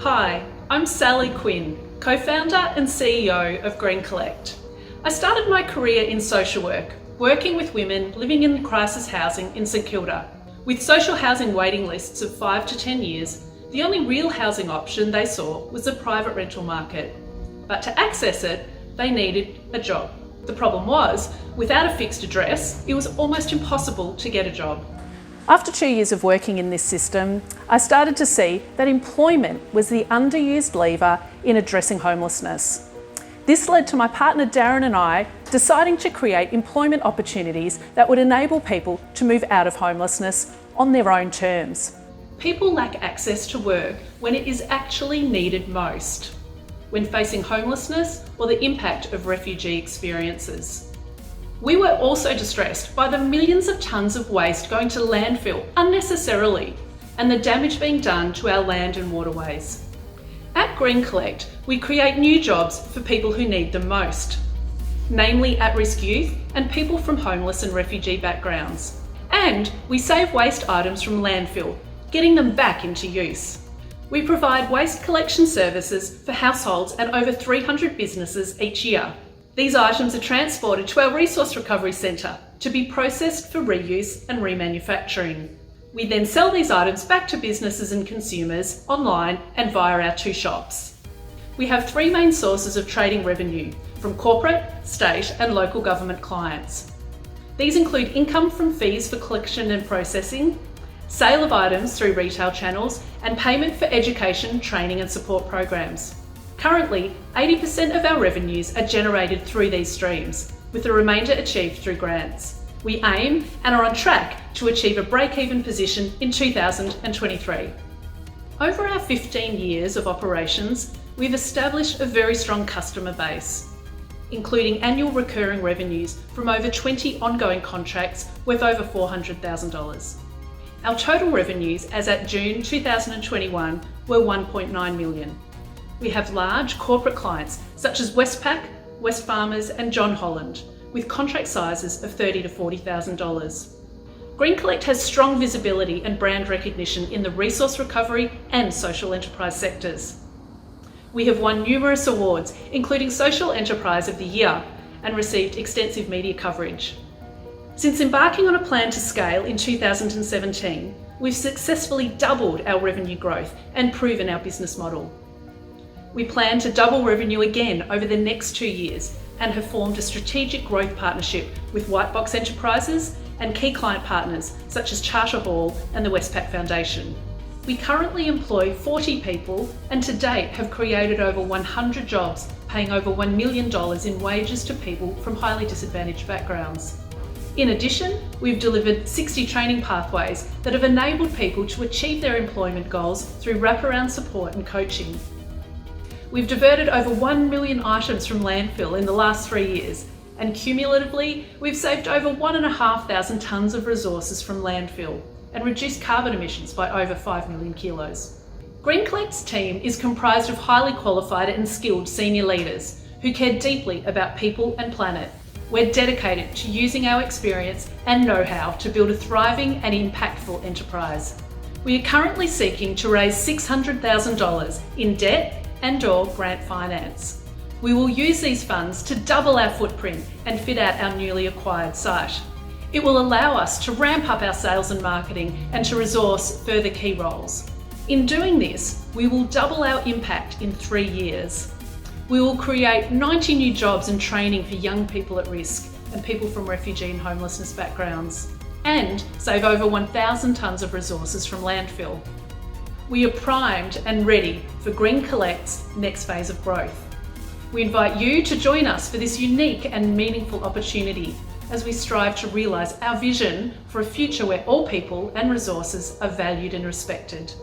Hi, I'm Sally Quinn, co-founder and CEO of Green Collect. I started my career in social work, working with women living in crisis housing in St Kilda. With social housing waiting lists of 5 to 10 years, the only real housing option they saw was the private rental market. But to access it, they needed a job. The problem was, without a fixed address, it was almost impossible to get a job. After 2 years of working in this system, I started to see that employment was the underused lever in addressing homelessness. This led to my partner Darren and I deciding to create employment opportunities that would enable people to move out of homelessness on their own terms. People lack access to work when it is actually needed most, when facing homelessness or the impact of refugee experiences. We were also distressed by the millions of tonnes of waste going to landfill unnecessarily and the damage being done to our land and waterways. At Green Collect, we create new jobs for people who need them most, namely at-risk youth and people from homeless and refugee backgrounds. And we save waste items from landfill, getting them back into use. We provide waste collection services for households and over 300 businesses each year. These items are transported to our Resource Recovery Centre to be processed for reuse and remanufacturing. We then sell these items back to businesses and consumers online and via our 2 shops. We have 3 main sources of trading revenue from corporate, state and local government clients. These include income from fees for collection and processing, sale of items through retail channels and payment for education, training and support programs. Currently, 80% of our revenues are generated through these streams, with the remainder achieved through grants. We aim and are on track to achieve a break-even position in 2023. Over our 15 years of operations, we've established a very strong customer base, including annual recurring revenues from over 20 ongoing contracts worth over $400,000. Our total revenues as at June 2021 were $1.9 million. We have large corporate clients such as Westpac, Wesfarmers and John Holland, with contract sizes of $30,000 to $40,000. Green Collect has strong visibility and brand recognition in the resource recovery and social enterprise sectors. We have won numerous awards, including Social Enterprise of the Year, and received extensive media coverage. Since embarking on a plan to scale in 2017, we've successfully doubled our revenue growth and proven our business model. We plan to double revenue again over the next 2 years and have formed a strategic growth partnership with Whitebox Enterprises and key client partners such as Charter Hall and the Westpac Foundation. We currently employ 40 people and to date have created over 100 jobs, paying over $1 million in wages to people from highly disadvantaged backgrounds. In addition, we've delivered 60 training pathways that have enabled people to achieve their employment goals through wraparound support and coaching. We've diverted over 1 million items from landfill in the last 3 years, and cumulatively, we've saved over 1,500 tonnes of resources from landfill and reduced carbon emissions by over 5 million kilos. Green Collect's team is comprised of highly qualified and skilled senior leaders who care deeply about people and planet. We're dedicated to using our experience and know-how to build a thriving and impactful enterprise. We are currently seeking to raise $600,000 in debt and/or grant finance. We will use these funds to double our footprint and fit out our newly acquired site. It will allow us to ramp up our sales and marketing and to resource further key roles. In doing this, we will double our impact in 3 years. We will create 90 new jobs and training for young people at risk and people from refugee and homelessness backgrounds, and save over 1,000 tonnes of resources from landfill. We are primed and ready for Green Collect's next phase of growth. We invite you to join us for this unique and meaningful opportunity as we strive to realise our vision for a future where all people and resources are valued and respected.